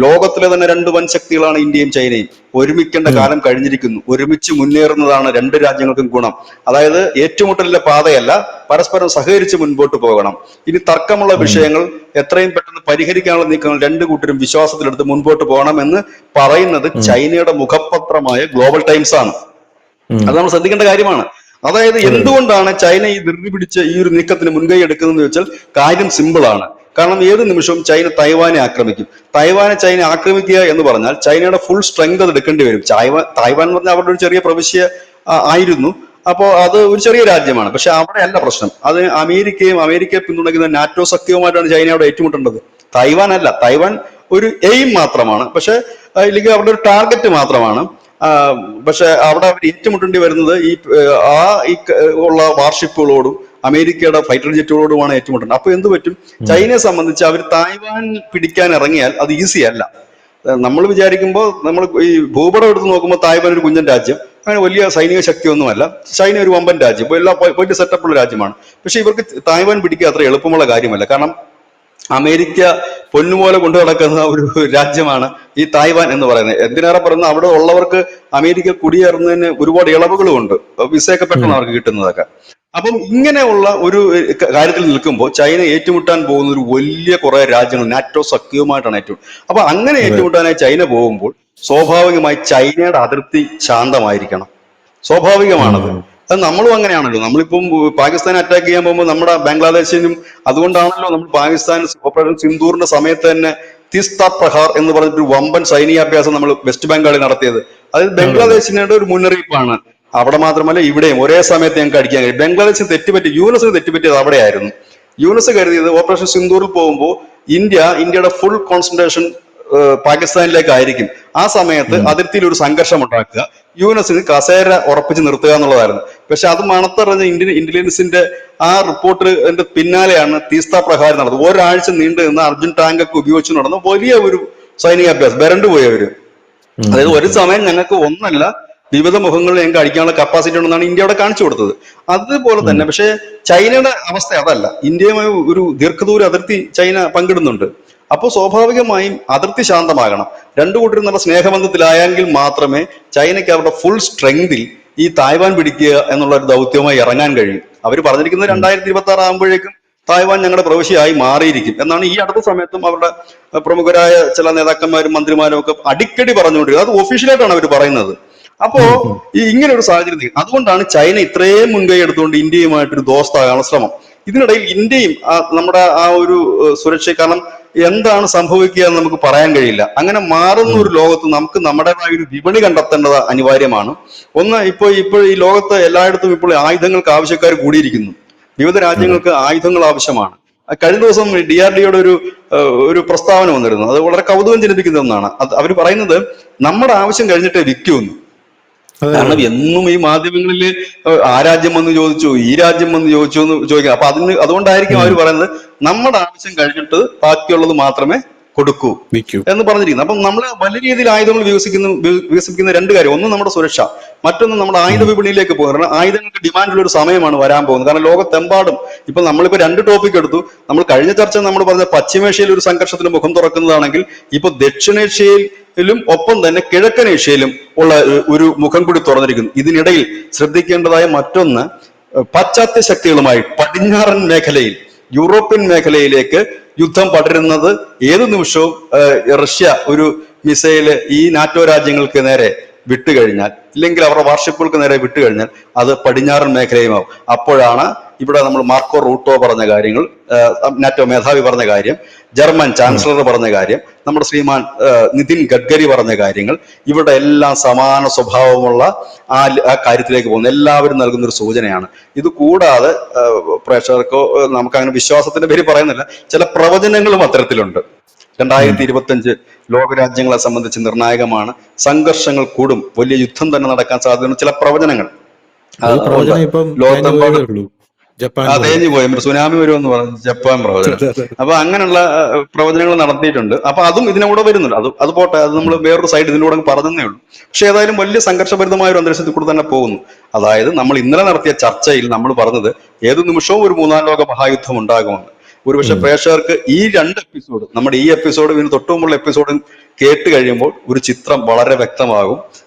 ലോകത്തിലെ തന്നെ 2 വൻ ശക്തികളാണ് ഇന്ത്യയും ചൈനയും, ഒരുമിക്കേണ്ട കാലം കഴിഞ്ഞിരിക്കുന്നു, ഒരുമിച്ച് മുന്നേറുന്നതാണ് 2 രാജ്യങ്ങൾക്കും ഗുണം. അതായത് ഏറ്റുമുട്ടലിന്റെ പാതയല്ല, പരസ്പരം സഹകരിച്ച് മുൻപോട്ട് പോകണം. ഇനി തർക്കമുള്ള വിഷയങ്ങൾ എത്രയും പെട്ടെന്ന് പരിഹരിക്കാനുള്ള നീക്കങ്ങൾ 2 കൂട്ടരും വിശ്വാസത്തിലെടുത്ത് മുൻപോട്ട് പോകണം എന്ന് പറയുന്നത് ചൈനയുടെ മുഖപത്രമായ ഗ്ലോബൽ ടൈംസ് ആണ്. അത് നമ്മൾ ശ്രദ്ധിക്കേണ്ട കാര്യമാണ്. അതായത് എന്തുകൊണ്ടാണ് ചൈന ഈ ധൃതി പിടിച്ച് ഈ ഒരു നീക്കത്തിന് മുൻകൈ എടുക്കുന്നതെന്ന് വെച്ചാൽ കാര്യം സിമ്പിൾ ആണ്. കാരണം ഏത് നിമിഷവും ചൈന തായ്വാനെ ആക്രമിക്കും. ചൈന ആക്രമിക്കുക എന്ന് പറഞ്ഞാൽ ചൈനയുടെ ഫുൾ സ്ട്രെങ്ത് അത് എടുക്കേണ്ടി വരും. തായ്വാൻ എന്ന് പറഞ്ഞാൽ അവരുടെ ഒരു ചെറിയ പ്രവിശ്യ ആയിരുന്നു. അപ്പോൾ അത് ഒരു ചെറിയ രാജ്യമാണ്. പക്ഷെ അവിടെ അല്ല പ്രശ്നം. അത് അമേരിക്കയെ പിന്തുണയ്ക്കുന്ന നാറ്റോ സഖ്യവുമായിട്ടാണ് ചൈന അവിടെ ഏറ്റുമുട്ടേണ്ടത്. തായ്വാൻ അല്ല. തായ്വാൻ ഒരു എയിം മാത്രമാണ്, പക്ഷെ ഇല്ലെങ്കിൽ അവിടെ ഒരു ടാർഗറ്റ് മാത്രമാണ്. പക്ഷെ അവിടെ അവർ ഏറ്റുമുട്ടേണ്ടി വരുന്നത് ഈ ഉള്ള വാർഷിപ്പുകളോടും അമേരിക്കയുടെ ഫൈറ്റർ ജെറ്റുകളോടുമാണ് ഏറ്റുമുട്ടുന്നത്. അപ്പൊ എന്ത് പറ്റും? ചൈനയെ സംബന്ധിച്ച് അവർ തായ്വാൻ പിടിക്കാൻ ഇറങ്ങിയാൽ അത് ഈസി അല്ല. നമ്മൾ വിചാരിക്കുമ്പോൾ, നമ്മൾ ഈ ഭൂപടം എടുത്ത് നോക്കുമ്പോൾ തായ്വാൻ ഒരു കുഞ്ഞൻ രാജ്യം, അങ്ങനെ വലിയ സൈനിക ശക്തിയൊന്നുമല്ല. ചൈന ഒരു വമ്പൻ രാജ്യം, വലിയ സെറ്റപ്പുള്ള രാജ്യമാണ്. പക്ഷെ ഇവർക്ക് തായ്വാൻ പിടിക്കുക അത്ര എളുപ്പമുള്ള കാര്യമല്ല. കാരണം അമേരിക്ക പൊന്നുപോലെ കൊണ്ടു നടക്കുന്ന ഒരു രാജ്യമാണ് ഈ തായ്വാൻ എന്ന് പറയുന്നത്. എന്തിനേറെ പറയുന്നത്, അവിടെ ഉള്ളവർക്ക് അമേരിക്ക കുടിയേറുന്നതിന് ഒരുപാട് ഇളവുകളും ഉണ്ട്, വിസയൊക്കെ പെട്ടെന്ന് അവർക്ക് കിട്ടുന്നതൊക്കെ. അപ്പം ഇങ്ങനെയുള്ള ഒരു കാര്യത്തിൽ നിൽക്കുമ്പോൾ ചൈന ഏറ്റുമുട്ടാൻ പോകുന്ന ഒരു വലിയ കുറെ രാജ്യങ്ങൾ നാറ്റോ സഖ്യവുമായിട്ടാണ് അപ്പൊ അങ്ങനെ ഏറ്റുമുട്ടാനായി ചൈന പോകുമ്പോൾ സ്വാഭാവികമായി ചൈനയുടെ അതിർത്തി ശാന്തമായിരിക്കണം. സ്വാഭാവികമാണത്. അത് നമ്മളും അങ്ങനെയാണല്ലോ. നമ്മളിപ്പം പാകിസ്ഥാനെ അറ്റാക്ക് ചെയ്യാൻ പോകുമ്പോൾ നമ്മുടെ ബംഗ്ലാദേശിനും, അതുകൊണ്ടാണല്ലോ നമ്മൾ പാകിസ്ഥാൻ ഓപ്പറേഷൻ സിന്ദൂറിന്റെ സമയത്ത് തന്നെ തിസ്ത പ്രഹാർ എന്ന് പറഞ്ഞിട്ട് വമ്പൻ സൈനികാഭ്യാസം നമ്മൾ വെസ്റ്റ് ബംഗാളിൽ നടത്തിയത്. അത് ബംഗ്ലാദേശിനുടെ ഒരു മുന്നറിയിപ്പാണ്. അവിടെ മാത്രമല്ല ഇവിടെയും ഒരേ സമയത്ത് ഞങ്ങൾക്ക് അടിക്കാൻ കഴിയും. ബംഗ്ലാദേശിന് തെറ്റുപറ്റി, യൂനസിന് തെറ്റുപറ്റിയത് അവിടെയായിരുന്നു. യൂനസ് കരുതിയത് ഓപ്പറേഷൻ സിന്ദൂറിൽ പോകുമ്പോൾ ഇന്ത്യയുടെ ഫുൾ കോൺസെൻട്രേഷൻ പാകിസ്ഥാനിലേക്കായിരിക്കും. ആ സമയത്ത് അതിർത്തിയിൽ ഒരു സംഘർഷം ഉണ്ടാക്കുക, യൂനസിന് കസേര ഉറപ്പിച്ച് നിർത്തുക എന്നുള്ളതായിരുന്നു. പക്ഷെ അത് മണത്തറിഞ്ഞ ഇന്ത്യൻ ഇന്റലിജൻസിന്റെ ആ റിപ്പോർട്ടിന്റെ പിന്നാലെയാണ് തീസ്ത പ്രഹാരം നടന്നത്. ഒരാഴ്ച നീണ്ടു നിന്ന് അർജുൻ ടാങ്കൊക്കെ ഉപയോഗിച്ച് നടന്ന വലിയ ഒരു സൈനികാഭ്യാസം. വരണ്ടു പോയവര്. അതായത് ഒരു സമയം ഞങ്ങൾക്ക് ഒന്നല്ല വിവിധ മുഖങ്ങളിൽ ഞങ്ങൾക്ക് അടിക്കാനുള്ള കപ്പാസിറ്റി ഉണ്ടെന്നാണ് ഇന്ത്യ അവിടെ കാണിച്ചു കൊടുത്തത്. അതുപോലെ തന്നെ പക്ഷേ ചൈനയുടെ അവസ്ഥ അതല്ല. ഇന്ത്യയുമായി ഒരു ദീർഘദൂര അതിർത്തി ചൈന പങ്കിടുന്നുണ്ട്. അപ്പോൾ സ്വാഭാവികമായും അതിർത്തി ശാന്തമാകണം. രണ്ടു കൂട്ടരും നല്ല സ്നേഹബന്ധത്തിലായെങ്കിൽ മാത്രമേ ചൈനയ്ക്ക് അവരുടെ ഫുൾ സ്ട്രെങ്തിൽ ഈ തായ്വാൻ പിടിക്കുക എന്നുള്ള ഒരു ദൗത്യവുമായി ഇറങ്ങാൻ കഴിയും. അവർ പറഞ്ഞിരിക്കുന്നത് 2026 ആകുമ്പോഴേക്കും തായ്വാൻ ഞങ്ങളുടെ പ്രവിശ്യയായി മാറിയിരിക്കും എന്നാണ് ഈ അടുത്ത സമയത്തും അവരുടെ പ്രമുഖരായ ചില നേതാക്കന്മാരും മന്ത്രിമാരും ഒക്കെ അടിക്കടി പറഞ്ഞുകൊണ്ടിരിക്കുന്നത്. അത് ഒഫീഷ്യലായിട്ടാണ് അവർ പറയുന്നത്. അപ്പോ ഈ ഇങ്ങനെ ഒരു സാഹചര്യം, അതുകൊണ്ടാണ് ചൈന ഇത്രയും മുൻകൈ എടുത്തുകൊണ്ട് ഇന്ത്യയുമായിട്ടൊരു ദോസ്താകാനുള്ള ശ്രമം. ഇതിനിടയിൽ ഇന്ത്യയും നമ്മുടെ ആ ഒരു സുരക്ഷ, കാരണം എന്താണ് സംഭവിക്കുക എന്ന് നമുക്ക് പറയാൻ കഴിയില്ല. അങ്ങനെ മാറുന്ന ഒരു ലോകത്ത് നമുക്ക് നമ്മുടേതായ ഒരു വിപണി കണ്ടെത്തേണ്ടത് അനിവാര്യമാണ്. ഒന്ന്, ഇപ്പോൾ ഈ ലോകത്ത് എല്ലായിടത്തും ഇപ്പോൾ ആയുധങ്ങൾക്ക് ആവശ്യക്കാർ കൂടിയിരിക്കുന്നു. വിവിധ രാജ്യങ്ങൾക്ക് ആയുധങ്ങൾ ആവശ്യമാണ്. കഴിഞ്ഞ ദിവസം DRDOയുടെ ഒരു പ്രസ്താവന വന്നിരുന്നു. അത് വളരെ കൗതുകം ജനിപ്പിക്കുന്ന ഒന്നാണ്. അവർ പറയുന്നത് നമ്മുടെ ആവശ്യം കഴിഞ്ഞിട്ടേ വിൽക്കൂന്ന്. കാരണം എന്നും ഈ മാധ്യമങ്ങളിൽ ആ രാജ്യം വന്ന് ചോദിച്ചു, ഈ രാജ്യം വന്ന് ചോദിച്ചു എന്ന് ചോദിക്കാം. അപ്പൊ അതുകൊണ്ടായിരിക്കും അവർ പറയുന്നത് നമ്മുടെ ആവശ്യം ബാക്കിയുള്ളത് മാത്രമേ കൊടുക്കൂ എന്ന് പറഞ്ഞിരിക്കുന്നത്. അപ്പം നമ്മൾ വലിയ രീതിയിൽ ആയുധങ്ങൾ വികസിപ്പിക്കുന്ന രണ്ട് കാര്യം. ഒന്ന് നമ്മുടെ സുരക്ഷ, മറ്റൊന്ന് നമ്മുടെ ആയുധ വിപണിയിലേക്ക് പോകുന്നത്. കാരണം ആയുധങ്ങൾക്ക് ഡിമാൻഡുള്ള ഒരു സമയമാണ് വരാൻ പോകുന്നത്. കാരണം ലോകത്തെമ്പാടും ഇപ്പൊ നമ്മളിപ്പോ രണ്ട് ടോപ്പിക് എടുത്തു. നമ്മൾ കഴിഞ്ഞ ചർച്ച നമ്മൾ പറഞ്ഞ പശ്ചിമേഷ്യയിൽ ഒരു സംഘർഷത്തിന് മുഖം തുറക്കുന്നതാണെങ്കിൽ ഇപ്പൊ ദക്ഷിണേഷ്യയിലും ഒപ്പം തന്നെ കിഴക്കൻ ഏഷ്യയിലും ഉള്ള ഒരു മുഖം കൂടി തുറന്നിരിക്കുന്നു. ഇതിനിടയിൽ ശ്രദ്ധിക്കേണ്ടതായ മറ്റൊന്ന്, പാശ്ചാത്യ ശക്തികളുമായി പടിഞ്ഞാറൻ മേഖലയിൽ, യൂറോപ്യൻ മേഖലയിലേക്ക് യുദ്ധം പടരുന്നത് ഏത് നിമിഷവും റഷ്യ ഒരു മിസൈല് ഈ നാറ്റോ രാജ്യങ്ങൾക്ക് നേരെ വിട്ടുകഴിഞ്ഞാൽ, ഇല്ലെങ്കിൽ അവരുടെ വാർഷിപ്പുകൾക്ക് നേരെ വിട്ടുകഴിഞ്ഞാൽ അത് പടിഞ്ഞാറൻ മേഖലയുമാവും. അപ്പോഴാണ് ഇവിടെ നമ്മൾ മാർക്കോ റൂട്ടോ പറഞ്ഞ കാര്യങ്ങൾ, നാറ്റോ മേധാവി പറഞ്ഞ കാര്യം, ജർമ്മൻ ചാൻസലർ പറഞ്ഞ കാര്യം, നമ്മുടെ ശ്രീമാൻ നിതിൻ ഗഡ്കരി പറഞ്ഞ കാര്യങ്ങൾ, ഇവിടെ എല്ലാം സമാന സ്വഭാവമുള്ള ആ കാര്യത്തിലേക്ക് പോകുന്നു. എല്ലാവരും നൽകുന്ന ഒരു സൂചനയാണ്. ഇത് കൂടാതെ പ്രേക്ഷകർക്കോ നമുക്ക് അങ്ങനെ വിശ്വാസത്തിന്റെ പേര് പറയുന്നില്ല, ചില പ്രവചനങ്ങളും അത്തരത്തിലുണ്ട്. 2025 ലോകരാജ്യങ്ങളെ സംബന്ധിച്ച് നിർണായകമാണ്. സംഘർഷങ്ങൾ കൂടും, വലിയ യുദ്ധം തന്നെ നടക്കാൻ സാധ്യതയുള്ള ചില പ്രവചനങ്ങൾ ലോകത്തെമ്പാടും തേഞ്ഞു പോയി. സുനാമി വരുമെന്ന് പറഞ്ഞു ജപ്പാൻ പ്രവചനം. അപ്പൊ അങ്ങനെയുള്ള പ്രവചനങ്ങൾ നടത്തിയിട്ടുണ്ട്. അപ്പൊ അതും ഇതിനൂടെ വരുന്നുണ്ട്. അത് പോട്ടെ, അത് നമ്മൾ വേറൊരു സൈഡ് ഇതിലൂടെ പറഞ്ഞതേ ഉള്ളൂ. പക്ഷെ ഏതായാലും വലിയ സംഘർഷഭരിതമായ ഒരു അന്തരീക്ഷത്തിൽ കൂടെ തന്നെ പോകുന്നു. അതായത് നമ്മൾ ഇന്നലെ നടത്തിയ ചർച്ചയിൽ നമ്മൾ പറഞ്ഞത് ഏത് നിമിഷവും ഒരു മൂന്നാം ലോക മഹായുദ്ധം ഉണ്ടാകുമെന്ന്. ഒരുപക്ഷെ പ്രേക്ഷകർക്ക് ഈ 2 എപ്പിസോഡ്, നമ്മുടെ ഈ എപ്പിസോഡ് ഇതിന് തൊട്ടുമുള്ള എപ്പിസോഡും കേട്ട് കഴിയുമ്പോൾ ഒരു ചിത്രം വളരെ വ്യക്തമാകും.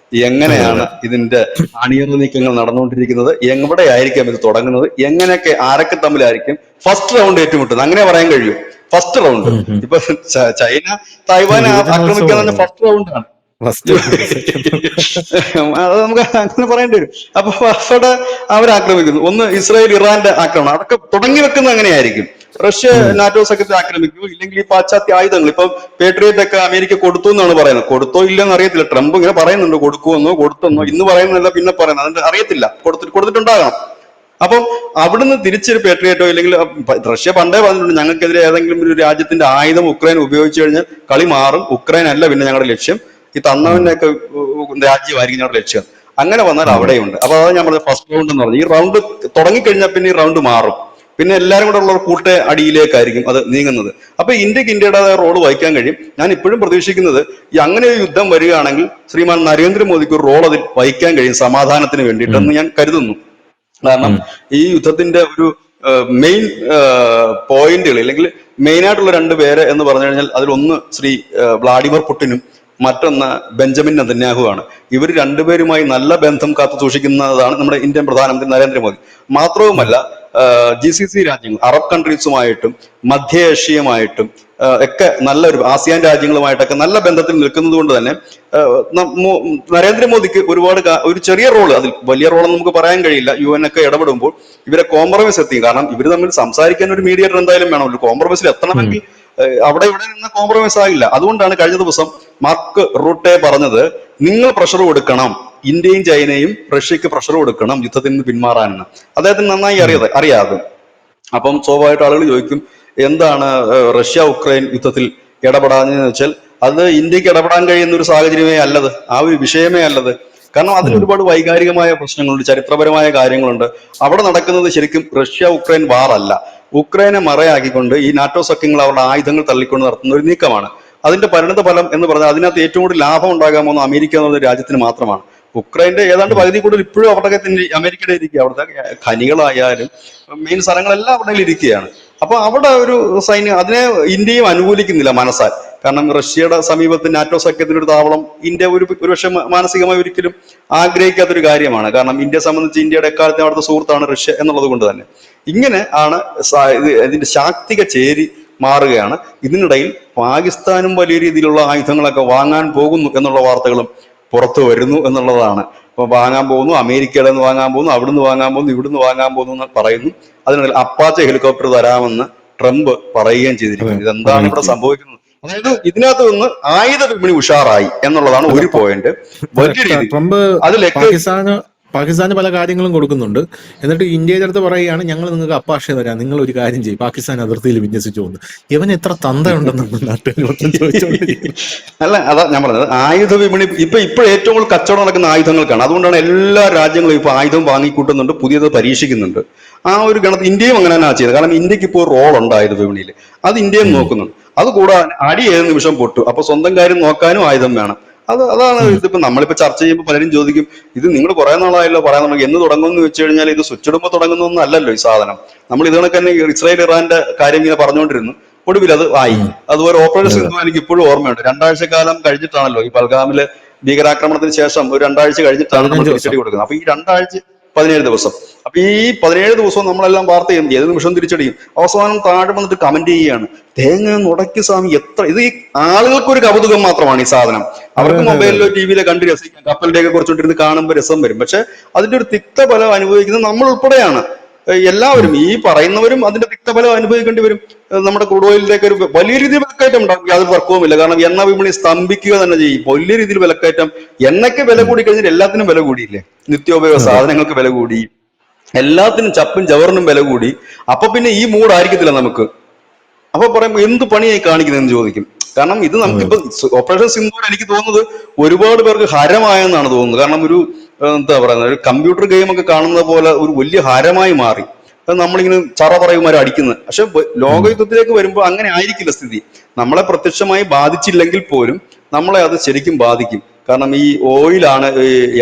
എങ്ങനെയാണ് ഇതിന്റെ അണിയറ നീക്കങ്ങൾ നടന്നുകൊണ്ടിരിക്കുന്നത്, എവിടെയായിരിക്കാം ഇത് തുടങ്ങുന്നത്, എങ്ങനെയൊക്കെ ആരൊക്കെ തമ്മിലായിരിക്കും ഫസ്റ്റ് റൗണ്ട് ഏറ്റുമുട്ടുന്നത്, അങ്ങനെ പറയാൻ കഴിയും. ഫസ്റ്റ് റൗണ്ട് ഇപ്പൊ ചൈന തായ്വാനെ ആക്രമിക്കാൻ തന്നെ ഫസ്റ്റ് റൗണ്ടാണ്. അത് നമുക്ക് അങ്ങനെ പറയേണ്ടി വരും. അപ്പൊ അവിടെ അവരാക്രമിക്കുന്നു. ഒന്ന് ഇസ്രായേൽ ഇറാന്റെ ആക്രമണം, അതൊക്കെ തുടങ്ങി വെക്കുന്നത് അങ്ങനെയായിരിക്കും. റഷ്യ നാറ്റോ സഖ്യത്തെ ആക്രമിക്കൂ, ഇല്ലെങ്കിൽ ഈ പാശ്ചാത്യ ആയുധങ്ങൾ ഇപ്പൊ പേട്രിയറ്റ് ഒക്കെ അമേരിക്ക കൊടുത്തു എന്നാണ് പറയുന്നത്. കൊടുത്തോ ഇല്ലെന്ന് അറിയത്തില്ല. ട്രംപ് ഇങ്ങനെ പറയുന്നുണ്ട് കൊടുക്കുമെന്നോ കൊടുത്തെന്നോ, ഇന്ന് പറയുന്നില്ല പിന്നെ പറയുന്നത്, അതിന്റെ അറിയത്തില്ല. കൊടുത്തിട്ടുണ്ടാകണം. അപ്പം അവിടുന്ന് തിരിച്ചൊരു പേട്രിയറ്റോ, ഇല്ലെങ്കിൽ റഷ്യ പണ്ടേ പറഞ്ഞിട്ടുണ്ട് ഞങ്ങൾക്കെതിരെ ഏതെങ്കിലും ഒരു രാജ്യത്തിന്റെ ആയുധം ഉക്രൈൻ ഉപയോഗിച്ചു കഴിഞ്ഞാൽ കളി മാറും, ഉക്രൈൻ അല്ല പിന്നെ ഞങ്ങളുടെ ലക്ഷ്യം, ഈ തന്നവനെയൊക്കെ രാജ്യമായിരിക്കും ഞങ്ങളുടെ ലക്ഷ്യം. അങ്ങനെ വന്നാൽ അവിടെയുണ്ട്. അപ്പൊ അതാണ് ഞാൻ പറഞ്ഞത് ഫസ്റ്റ് റൗണ്ട് എന്ന് പറഞ്ഞത്. ഈ റൗണ്ട് തുടങ്ങിക്കഴിഞ്ഞാൽ പിന്നെ ഈ റൗണ്ട് മാറും. പിന്നെ എല്ലാവരും കൂടെ ഉള്ള കൂട്ട അടിയിലേക്കായിരിക്കും അത് നീങ്ങുന്നത്. അപ്പൊ ഇന്ത്യക്ക് ഇന്ത്യയുടേതായ റോള് വഹിക്കാൻ കഴിയും. ഞാൻ ഇപ്പോഴും പ്രതീക്ഷിക്കുന്നത് ഈ അങ്ങനെ ഒരു യുദ്ധം വരികയാണെങ്കിൽ ശ്രീമാൻ നരേന്ദ്രമോദിക്ക് ഒരു റോൾ അതിൽ വഹിക്കാൻ കഴിയും സമാധാനത്തിന് വേണ്ടിയിട്ടെന്ന് ഞാൻ കരുതുന്നു. കാരണം ഈ യുദ്ധത്തിന്റെ ഒരു മെയിൻ പോയിന്റുകൾ, അല്ലെങ്കിൽ മെയിൻ ആയിട്ടുള്ള 2 പേര് എന്ന് പറഞ്ഞു കഴിഞ്ഞാൽ അതിലൊന്ന് ശ്രീ വ്ളാഡിമിർ പുടിനും മറ്റൊന്ന് ബെഞ്ചമിൻ നെതന്യാഹു ആണ്. ഇവർ രണ്ടുപേരുമായി നല്ല ബന്ധം കാത്തു സൂക്ഷിക്കുന്നതാണ് നമ്മുടെ ഇന്ത്യൻ പ്രധാനമന്ത്രി നരേന്ദ്രമോദി. മാത്രവുമല്ല GCC രാജ്യങ്ങൾ, അറബ് കൺട്രീസുമായിട്ടും മധ്യ ഏഷ്യയുമായിട്ടും ഒക്കെ നല്ലൊരു ആസിയാൻ രാജ്യങ്ങളുമായിട്ടൊക്കെ നല്ല ബന്ധത്തിൽ നിൽക്കുന്നത് കൊണ്ട് തന്നെ നരേന്ദ്രമോദിക്ക് ഒരു ചെറിയ റോള്, അതിൽ വലിയ റോളെന്ന് നമുക്ക് പറയാൻ കഴിയില്ല. UN ഒക്കെ ഇടപെടുമ്പോൾ ഇവരെ കോംപ്രമൈസ് എത്തിക്കും. കാരണം ഇവർ തമ്മിൽ സംസാരിക്കാൻ ഒരു മീഡിയേറ്റർ എന്തായാലും വേണമല്ലോ. കോംപ്രമൈസിൽ എത്തണമെങ്കിൽ അവിടെ ഇവിടെ നിന്ന് കോംപ്രമൈസ് ആകില്ല. അതുകൊണ്ടാണ് കഴിഞ്ഞ ദിവസം മാർക്ക് റൂട്ടെ പറഞ്ഞത്, നിങ്ങൾ പ്രഷർ കൊടുക്കണം, ഇന്ത്യയും ചൈനയും റഷ്യക്ക് പ്രഷർ കൊടുക്കണം യുദ്ധത്തിൽ നിന്ന് പിന്മാറാനെന്ന്. അദ്ദേഹത്തിന് നന്നായി അറിയാതെ. അപ്പം സ്വാഭാവികമായിട്ട് ആളുകൾ ചോദിക്കും, എന്താണ് റഷ്യ ഉക്രൈൻ യുദ്ധത്തിൽ ഇടപെടാന്ന് വെച്ചാൽ അത് ഇന്ത്യക്ക് ഇടപെടാൻ കഴിയുന്ന ഒരു സാഹചര്യമേ അല്ലത്, ആ ഒരു വിഷയമേ അല്ലത്. കാരണം അതിൽ ഒരുപാട് വൈകാരികമായ പ്രശ്നങ്ങളുണ്ട്, ചരിത്രപരമായ കാര്യങ്ങളുണ്ട്. അവിടെ നടക്കുന്നത് ശരിക്കും റഷ്യ ഉക്രൈൻ വാർ അല്ല. ഉക്രൈനെ മറയാക്കിക്കൊണ്ട് ഈ നാറ്റോ സഖ്യങ്ങൾ അവരുടെ ആയുധങ്ങൾ തള്ളിക്കൊണ്ട് നടത്തുന്ന ഒരു നീക്കമാണ്. അതിന്റെ പരിണത ഫലം എന്ന് പറഞ്ഞാൽ അതിനകത്ത് ഏറ്റവും കൂടുതൽ ലാഭം ഉണ്ടാകാൻ പോകുന്ന അമേരിക്ക എന്നുള്ള രാജ്യത്തിന് മാത്രമാണ്. ഉക്രൈന്റെ ഏതാണ്ട് പകുതി കൂടുതൽ ഇപ്പോഴും അവിടെ അമേരിക്കയുടെ ഇരിക്കുക. അവിടുത്തെ ഖനികളായാലും മെയിൻ സ്ഥലങ്ങളെല്ലാം അവിടെ ഇരിക്കുകയാണ്. അപ്പൊ അവിടെ ഒരു സൈന്യം അതിനെ ഇന്ത്യയും അനുകൂലിക്കുന്നില്ല മനസ്സാൽ. കാരണം റഷ്യയുടെ സമീപത്ത് നാറ്റോ സഖ്യത്തിന്റെ ഒരു താവളം ഇന്ത്യ ഒരുപക്ഷെ മാനസികമായി ഒരിക്കലും ആഗ്രഹിക്കാത്തൊരു കാര്യമാണ്. കാരണം ഇന്ത്യയെ സംബന്ധിച്ച് ഇന്ത്യയുടെ എക്കാലത്തെ അവിടുത്തെ സുഹൃത്താണ് റഷ്യ എന്നുള്ളത് കൊണ്ട് തന്നെ ഇങ്ങനെ ആണ് ഇതിന്റെ ശാക്തിക ചേരി മാറുകയാണ്. ഇതിനിടയിൽ പാകിസ്ഥാനും വലിയ രീതിയിലുള്ള ആയുധങ്ങളൊക്കെ വാങ്ങാൻ പോകുന്നു എന്നുള്ള വാർത്തകളും പുറത്തു വരുന്നു എന്നുള്ളതാണ്. അപ്പൊ വാങ്ങാൻ പോകുന്നു, അമേരിക്കയുടെ നിന്ന് വാങ്ങാൻ പോകുന്നു, അവിടുന്ന് വാങ്ങാൻ പോകുന്നു, ഇവിടുന്ന് വാങ്ങാൻ പോകുന്നു എന്ന് പറയുന്നു. അതിനിടയിൽ അപ്പാച്ചെ ഹെലികോപ്റ്റർ തരാമെന്ന് ട്രംപ് പറയുകയും ചെയ്തിരിക്കുന്നു. ഇതെന്താണ് ഇവിടെ സംഭവിക്കുന്നത്? അതായത് ഇതിനകത്ത് നിന്ന് ആയുധ വിപണി ഉഷാറായി എന്നുള്ളതാണ് ഒരു പോയിന്റ്. വലിയ രീതി
ട്രംപ്
അതിലേക്ക്
പാകിസ്ഥാന് പല കാര്യങ്ങളും കൊടുക്കുന്നുണ്ട്. എന്നിട്ട് ഇന്ത്യയുടെ അടുത്ത് പറയുകയാണ് ഞങ്ങൾ നിങ്ങൾക്ക് അപ്പാഷ തരാം, നിങ്ങൾ ഒരു കാര്യം ചെയ്യും, പാകിസ്ഥാൻ അതിർത്തിയിൽ വിന്യസിച്ചു പോകുന്നു. ഇവൻ എത്ര തന്തയുണ്ടെന്നാണ് നാട്ടുകാർ മൊത്തം ചോദിച്ചുകൊണ്ടിരിക്കുന്നത്.
അല്ല, അതാ ഞാൻ പറഞ്ഞത്. ആയുധ വിപണി ഇപ്പോൾ ഏറ്റവും കൂടുതൽ കച്ചവടം നടക്കുന്ന ആയുധങ്ങൾക്കാണ്. അതുകൊണ്ടാണ് എല്ലാ രാജ്യങ്ങളും ഇപ്പൊ ആയുധം വാങ്ങിക്കൂട്ടുന്നുണ്ട്, പുതിയത് പരീക്ഷിക്കുന്നുണ്ട്. ആ ഒരു ഗണത്തിൽ ഇന്ത്യയും അങ്ങനെ തന്നെയാണ് ചെയ്തത്. കാരണം ഇന്ത്യക്ക് ഇപ്പോൾ റോൾ ഉണ്ട് ആയുധ വിപണിയിൽ, അത് ഇന്ത്യയും നോക്കുന്നുണ്ട്. അതുകൂടാതെ അടി ഏത് നിമിഷം പൊട്ടു. അപ്പൊ സ്വന്തം കാര്യം നോക്കാനും ആയുധം വേണം. അതാണ് ഇതിപ്പോ നമ്മളിപ്പോ ചർച്ച ചെയ്യുമ്പോൾ പലരും ചോദിക്കും, ഇത് നിങ്ങൾ കുറെ നാളായല്ലോ പറയാൻ തുടങ്ങി, എന്ന് തുടങ്ങുമെന്ന് വെച്ച് കഴിഞ്ഞാൽ ഇത് സ്വിച്ച് ഇടുമ്പോൾ തുടങ്ങുന്നൊന്നും അല്ലല്ലോ ഈ സാധനം. നമ്മൾ ഇതിനൊക്കെ തന്നെ ഇസ്രായേൽ ഇറാന്റെ കാര്യം ഇങ്ങനെ പറഞ്ഞുകൊണ്ടിരുന്നു, ഒടുവിൽ അത് ആയി. അതുപോലെ ഓപ്പറേഷൻ സിന്ധു എനിക്ക് ഇപ്പോഴും ഓർമ്മയുണ്ട്. 2 ആഴ്ച കാലം കഴിഞ്ഞിട്ടാണല്ലോ ഈ പൽഗാമിലെ ഭീകരാക്രമണത്തിന് ശേഷം ഒരു 2 ആഴ്ച കഴിഞ്ഞിട്ടാണ് നമ്മൾ തിരിച്ചടി കൊടുക്കുന്നത്. അപ്പൊ ഈ 2 ആഴ്ച 17 ദിവസം. അപ്പൊ ഈ 17 ദിവസവും നമ്മളെല്ലാം വാർത്ത ചെയ്യുന്നു, ഏത് നിമിഷം തിരിച്ചടിയും. അവസാനം താഴെ വന്നിട്ട് കമന്റ് ചെയ്യുകയാണ്, തേങ്ങ നുടക്കി സ്വാമി എത്ര. ഇത് ഈ ആളുകൾക്ക് ഒരു കൗതുകം മാത്രമാണ് ഈ സാധനം. അവർക്ക് മൊബൈലിലോ ടിവിയിലോ കണ്ട് രസിക്കാം, കപ്പലിന്റെയൊക്കെ കുറച്ചുകൊണ്ടിരുന്ന് കാണുമ്പോൾ രസം വരും. പക്ഷെ അതിന്റെ ഒരു തിക്തഫലം അനുഭവിക്കുന്നത് നമ്മൾ ഉൾപ്പെടെയാണ്. എല്ലാവരും ഈ പറയുന്നവരും അതിന്റെ തിക്തഫലം അനുഭവിക്കേണ്ടി വരും. നമ്മുടെ ക്രൂഡ് ഓയിലിലേക്ക് ഒരു വലിയ രീതിയിൽ വിലക്കയറ്റം ഉണ്ടാകും, യാതൊരു തർക്കവുമില്ല. കാരണം എണ്ണ വിപണി സ്തംഭിക്കുക തന്നെ ചെയ്യും. വലിയ രീതിയിൽ വിലക്കയറ്റം. എണ്ണയ്ക്ക് വില കൂടി കഴിഞ്ഞാൽ എല്ലാത്തിനും വില കൂടിയില്ലേ? നിത്യോപയോഗ സാധനങ്ങൾക്ക് വില കൂടി, എല്ലാത്തിനും ചപ്പും ചവറിനും വില കൂടി. അപ്പൊ പിന്നെ ഈ മൂഡ് ആയിരിക്കത്തില്ല നമുക്ക്. അപ്പൊ പറയുമ്പോ എന്ത് പണിയായി കാണിക്കുന്നതെന്ന് ചോദിക്കും. കാരണം ഇത് നമുക്കിപ്പോ ഓപ്പറേഷൻ സിന്ദൂർ എനിക്ക് തോന്നുന്നത് ഒരുപാട് പേർക്ക് ഹരമായെന്നാണ് തോന്നുന്നത്. കാരണം ഒരു എന്താ പറയുന്നത്, ഒരു കമ്പ്യൂട്ടർ ഗെയിം ഒക്കെ കാണുന്നത് പോലെ ഒരു വലിയ ഹരമായി മാറി. നമ്മളിങ്ങനെ ചറ പറയുമാരും അടിക്കുന്നത്. പക്ഷെ ലോകയുദ്ധത്തിലേക്ക് വരുമ്പോൾ അങ്ങനെ ആയിരിക്കില്ല സ്ഥിതി. നമ്മളെ പ്രത്യക്ഷമായി ബാധിച്ചില്ലെങ്കിൽ പോലും നമ്മളെ അത് ശരിക്കും ബാധിക്കും. കാരണം ഈ ഓയിലാണ്,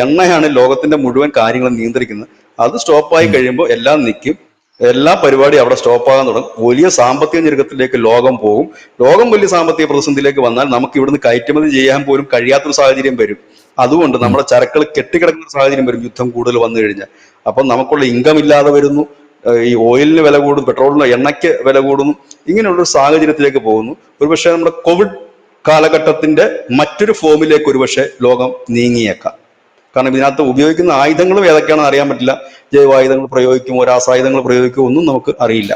എണ്ണയാണ് ലോകത്തിന്റെ മുഴുവൻ കാര്യങ്ങളും നിയന്ത്രിക്കുന്നത്. അത് സ്റ്റോപ്പായി കഴിയുമ്പോൾ എല്ലാം നിൽക്കും, എല്ലാ പരിപാടിയും അവിടെ സ്റ്റോപ്പാകാൻ തുടങ്ങും. വലിയ സാമ്പത്തിക ഞെരുക്കത്തിലേക്ക് ലോകം പോകും. ലോകം വലിയ സാമ്പത്തിക പ്രതിസന്ധിയിലേക്ക് വന്നാൽ നമുക്ക് ഇവിടുന്ന് കയറ്റുമതി ചെയ്യാൻ പോലും കഴിയാത്തൊരു സാഹചര്യം വരും. അതുകൊണ്ട് നമ്മുടെ ചരക്കുകൾ കെട്ടിക്കിടക്കുന്ന സാഹചര്യം വരും യുദ്ധം കൂടുതൽ വന്നു കഴിഞ്ഞാൽ. അപ്പം നമുക്കുള്ള ഇൻകം ഇല്ലാതെ വരുന്നു, ഈ ഓയിലിന് വില കൂടുന്നു, പെട്രോളിന് എണ്ണയ്ക്ക് വില കൂടുന്നു. ഇങ്ങനെയുള്ളൊരു സാഹചര്യത്തിലേക്ക് പോകുന്നു. ഒരുപക്ഷെ നമ്മുടെ കോവിഡ് കാലഘട്ടത്തിന്റെ മറ്റൊരു ഫോമിലേക്ക് ഒരുപക്ഷെ ലോകം നീങ്ങിയേക്കാം. കാരണം ഇതിനകത്ത് ഉപയോഗിക്കുന്ന ആയുധങ്ങളും ഏതൊക്കെയാണെന്ന് അറിയാൻ പറ്റില്ല. ജൈവായുധങ്ങൾ പ്രയോഗിക്കുമോ, രാസായുധങ്ങൾ പ്രയോഗിക്കുമോ ഒന്നും നമുക്ക് അറിയില്ല.